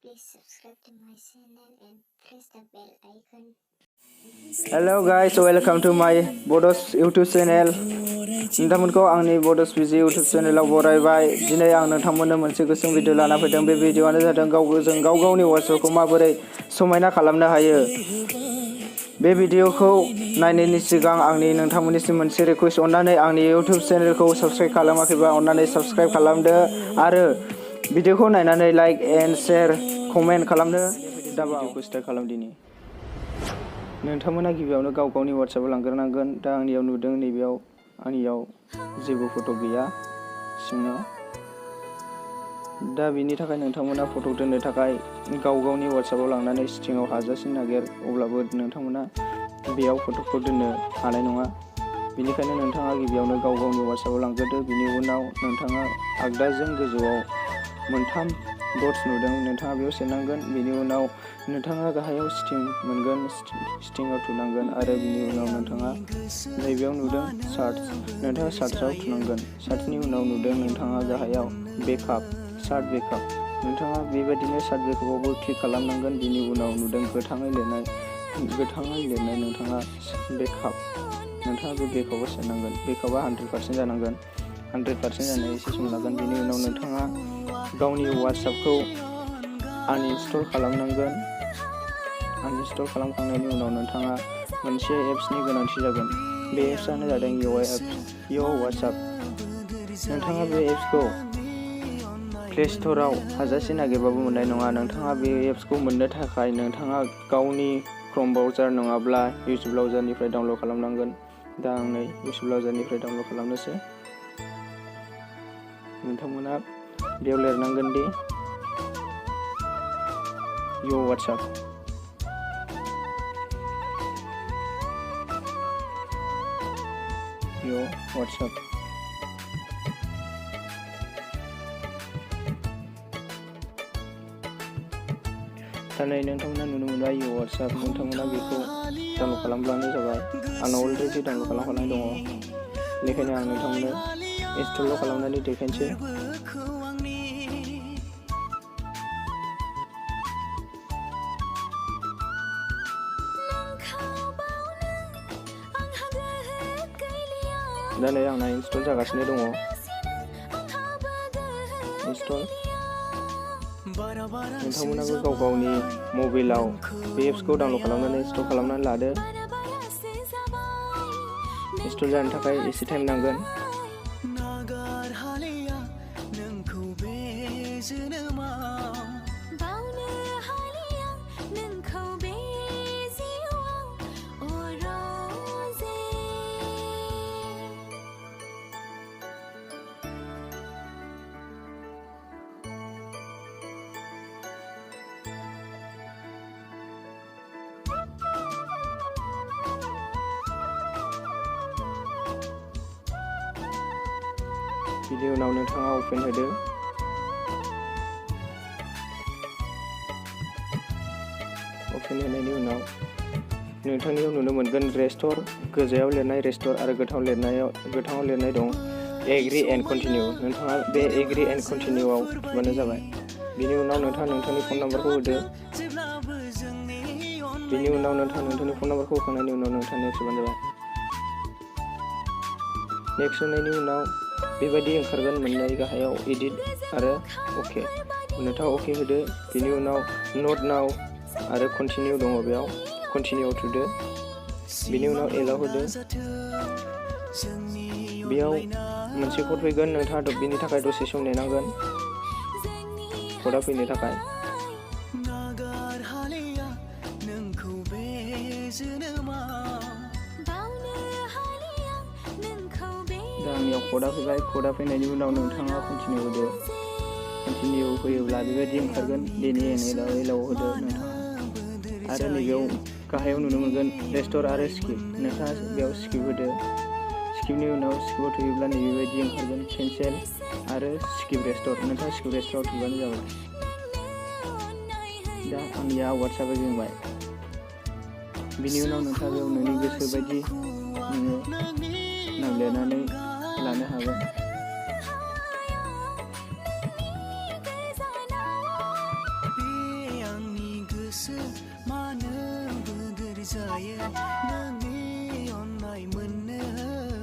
Please subscribe to my channel and press the bell icon. Hello guys, welcome to my bodo's YouTube channel. नोंथांमोनखौ आंनि bodo's busy YouTube चेनेलाव बरायबाय। दिनै आं नोंथांमोननो मोनसे गुसुं video लाना फैदों। बे भिडिअआनो जादों जों गावनि WhatsAppखौ माबोरै समायना खालामनो हायो। बे भिडिअखौ नायनायनि सिगां आंनि नोंथांमोननिसिम मोनसे रिक्वेस्ट, अन्नानै आंनि YouTube चेनेलखौ साबस्क्राइब खालामाखैबा अन्नानै साबस्क्राइब खालामदो आरो भिडिअखौ नायनानै लाइक एन्ड शेयार कमेन्ट खालामदो। दा भिडिअखौ स्टार्ट खालामदिनि। नोंथांमोना गिबियावनो गावनि WhatsAppआव लांग्रोनांगोन। दा आंनियाव नुदों नैबेयाव आंनियाव जेबो फट' गैया सिङाव। दा बिनि थाखाय नोंथांमोना फट' दोननो थाखाय गावनि WhatsAppआव लांनानै सिङाव हाजासिम नागिर, अब्लाबो नोंथांमोना बेयाव फट'खौ दोननो हानाय नङा। बेनिखायनो नोंथाङा गिबियावनो गावनि WhatsAppआव लांग्रोदो। बिनि उनाव नोंथाङा आगदाजों गोजौआव मोनथाम डट्स नुदों, नोंथाङा बेयाव सेरनांगोन। बिनि उनाव नोंथाङा गाहायाव सेटिं मोनगोन, सेटिंआव थुनांगोन आरो बिनि उनाव नोंथाङा नैबेयाव नुदों सार्च, नोंथाङा सार्चआव थुनांगोन। सार्चनि उनाव नुदों नोंथाङा गाहायाव बेकआप, सार्ट बेकआप, नोंथाङा बेबायदिनो सार्ट बेकआपआवबो क्लिक खालामनांगोन। बिनि उनाव नुदों गोथाङै लिरनाय नोंथाङा बेकआप, नोंथाङा बे बेकआपआव सेरनांगोन। बेकआपआ 100% जानांगोन, 100% जानाय एसे सम लागोन। बिनि उनाव नोंथाङा गावनि WhatsAppखौ आनइनस्टल खालामनांगोन। आनइनस्टल खालामखांनायनि उनाव नोंथाङा मोनसे एप्सनि गोनांथि जागोन। बे एप्सआनो जादों इउ WhatsApp। नोंथाङा बे एप्सखौ प्ले स्ट'राव हाजासे नागिरबाबो मोननाय नङा। नोंथाङा बे एप्सखौ मोननो थाखाय नोंथाङा गावनि क्रोम ब्राउजार नङाब्ला YouTube ब्राउजारनिफ्राय डाउनलड खालामनांगोन। दा आं नै YouTube ब्राउजारनिफ्राय डाउनलड खालामनोसै। नोंथांमोना बेयाव लिरनांगोन दि इउ WhatsApp। इउ WhatsApp। दा नै नोंथांमोना नुनो मोनबाय इउ WhatsApp। नोंथांमोना बेखौ डाउनलड खालामब्लानो जाबाय। आंनाव अलरेडि डाउनलड खालामखानाय दङ, बेनिखायनो आं नोंथांमोननो इनस्टल खालामनानै देखायनोसै। दा नै आंना इनस्टल जागासिनो दङ। इनस्टल। नोंथांमोनाबो गावनि मबाइलाव बे एप्सखौ डाउनलड खालामनानै इनस्टल खालामनानै लादो। इनस्टल जानो थाखाय एसे टाइम नांगोन। बिनि उनाव नोंथाङा अपेन होदो। अपेन होनायनि उनाव नोंथांनियाव नुनो मोनगोन रेस्ट'र, गोजायाव लिरनाय रेस्ट'र आरो गोथाङाव लिरनाय दं एग्री एन्ड कन्टिनिउ। नोंथाङा बे एग्री एन्ड कन्टिनिउआव थुबानो जाबाय। बिनि उनाव नोंथाङा नोंथांनि फन नाम्बारखौ होदो। बिनि उनाव नोंथाङा नोंथांनि फन नाम्बारखौ होखांनायनि उनाव नोंथाङा नेक्स्ट होबानो जाबाय। नेक्स्ट होनायनि उनाव बेबायदि ओंखारगोन मोननै गाहायाव एडिट आरो अके। नोंथाङा अके होदो। बिनि उनाव नट नाउ आरो कन्टिनिउ दङ, बेयाव कन्टिनिउआव थुदो। बिनि उनाव एलाउ होदो। बेयाव मोनसे कड फैगोन, नोंथाङा बिनि थाखाय दसे सम नेनांगोन कडआ फैनो थाखाय। दा आंनियाव कडआ फैबाय। कडआ फैनायनि उनाव नोंथाङा कन्टिनिउ होदो। कन्टिनिउ होयोब्ला बेबायदि ओंखारगोन। बेनि एलाउ होदो नोंथाङा। आरो नैबेयाव गाहायाव नुनो मोनगोन रेस्ट'र आरो स्किप, नोंथाङा बेयाव स्किप होदो। स्किपनि उनाव स्किपआव थुयोब्ला नैबेबायदि ओंखारगोन केन्सेल आरो स्किप रेस्ट'र, नोंथाङा स्किप रेस्ट'राव थुबानो जाबाय। दा आंनिया WhatsAppआ गिदिंबाय। बिनि उनाव नोंथाङा बेयाव नोंनि गोसो बायदि नोङो नाम लिरनानै लानो हागोन।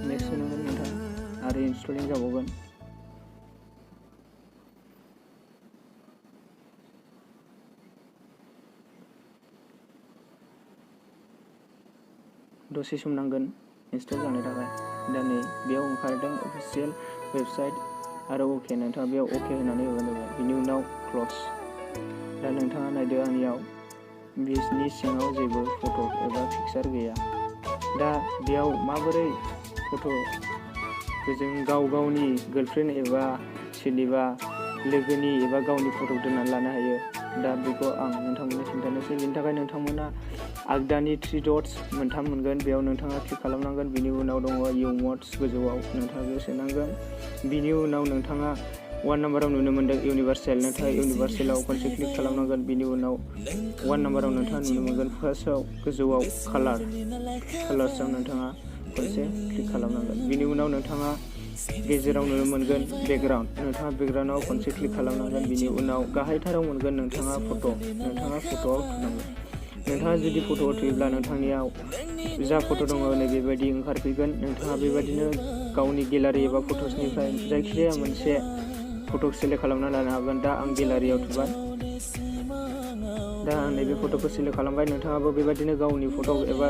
नेक्स्ट होनांगोन नोंथां आरो इनस्टलिं जाबावगोन। दसे सम नांगोन इनस्टल जानो थाखाय। दा नै बेयाव ओंखारदों अफिसियेल वेबसाइट आरो अके, नोंथाङा बेयाव अके होनानै होबानो जाबाय। बिनि उनाव क्लस। दा नोंथाङा नायदो आंनियाव बिनि सिङाव जेबो फट' एबा पिकचार गैया। दा बेयाव माबोरै जों गाव गावनि गार्लफ्रेन्ड एबा सोरनिबा लोगोनि एबा गावनि फट' दोननानै लानो हायो। दा बेखौ आं नोंथांमोननो खिन्थानोसै। बेनि थाखाय नोंथांमोना आगदानि 3 डट्स मोनथाम मोनगोन, बेयाव नोंथाङा क्लिक खालामनांगोन। बिनि उनाव दङ इम'ट्स गोजौआव, नोंथाङा बेयाव सोनांगोन। बिनि उनाव नोंथाङा 1 नाम्बाराव नुनो मोनदों इउनिभार्सेल, नोंथाङा इउनिभार्सेलाव खनसे क्लिक खालामनांगोन। बिनि उनाव 1 नाम्बाराव नोंथाङा नुनो मोनगोन फार्स्टआव गोजौआव कालार्सआव नोंथाङा खनसे क्लिक खालामनांगोन। बिनि उनाव नोंथाङा गेजेराव नुनो मोनगोन बेकग्राउन्ड, नोंथाङा बेकग्राउन्डआव खनसे क्लिक खालामनांगोन। बिनि उनाव गाहायथाराव मोनगोन नोंथाङा नोंथाङा फट'आव थुनांगोन। नोंथाङा जुदि फट'आव थुयोब्ला नोंथांनियाव जा फट' दङ नै बेबायदि ओंखारफैगोन। नोंथाङा बेबायदिनो गावनि गेलारि एबा फट'सनिफ्राय जायखिजाया मोनसे फट' सेलेक्ट खालामना लानो हागोन। दा आं गेलारियाव थुबाय। दा आं नैबे फट'खौ सेलेक्ट खालामबाय। नोंथाङाबो बेबायदिनो गावनि फट' एबा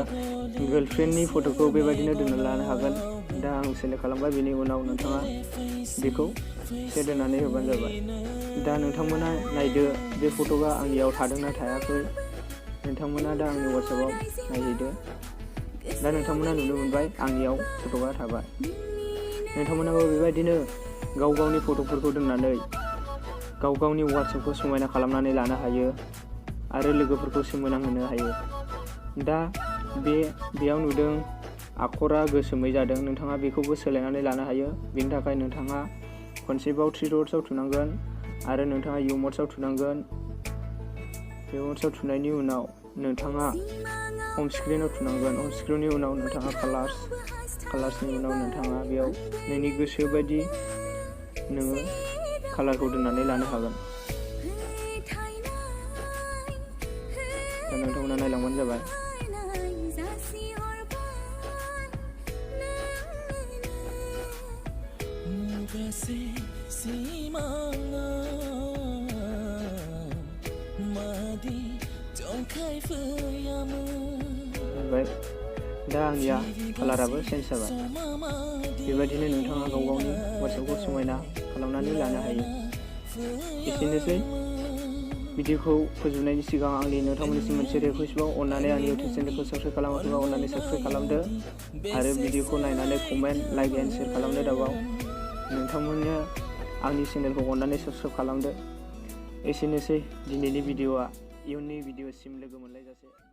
गार्लफ्रेन्डनि फट'खौ बेबायदिनो दोनना लानो हागोन। दा आं सेलेक्ट खालामबाय। बिनि उनाव नोंथाङा बेखौ सेट होनानै होबानो जाबाय। दा नोंथांमोना नायदो बे फट'आ आंनियाव थादोंना थायाखै। नोंथांमोना दा आंनि वाट्सएपआव नायहैदो। दा नोंथांमोना नुनो मोनबाय आंनियाव फट'आ थाबाय। नोंथांमोनाबो बेबायदिनो गाव गावनि फट'फोरखौ दोननानै गाव गावनि वाट्सएपखौ समायना खालामनानै लानो हायो आरो लोगोफोरखौ सोमोनांहोनो हायो। दा बेयाव नुदों आखरा गोसोमै जादों, नोंथाङा बेखौबो सोलायनानै लानो हायो। बेनि थाखाय नोंथाङा खनसेबाव 3 डट्सआव थुनांगोन आरो नोंथाङा इम'ट्सआव थुनांगोन। इम'ट्सआव थुनायनि उनाव नोंथाङा हम स्क्रिनाव थुनांगोन। हम स्क्रिननि उनाव नोंथाङा कालार्सनि उनाव नोंथाङा बेयाव नोंनि गोसो बायदि नोङो कालारखौ दोननानै लानो हागोन। दा नोंथांमोना नायलांबानो जाबाय। दा आंनिया कालाराबो चेन्ज जाबाय। बेबायदिनो नोंथाङा गाव गावनि वाट्सएपखौ समायना खालामनानै लानो हायो। एसेनोसै। भिडिअखौ फोजोबनायनि सिगां आंनि नोंथांमोननिसिम मोनसे रिकुवेस्टबाव, अननानै आंनि इउटिउब चेनेलखौ साबस्क्राइब खालामाखैबा अननानै साबस्क्राइब खालामदो आरो भिडिअखौ नायनानै कमेन्ट, लाइक एन्ड शेयार खालामनो दाबाव। नोंथांमोननो आंनि चेनेलखौ अननानै साबस्क्राइब खालामदो। एसेनोसै दिनैनि भिडिअआ। इयुननि भिडिअसिम लोगो मोनलायजासे।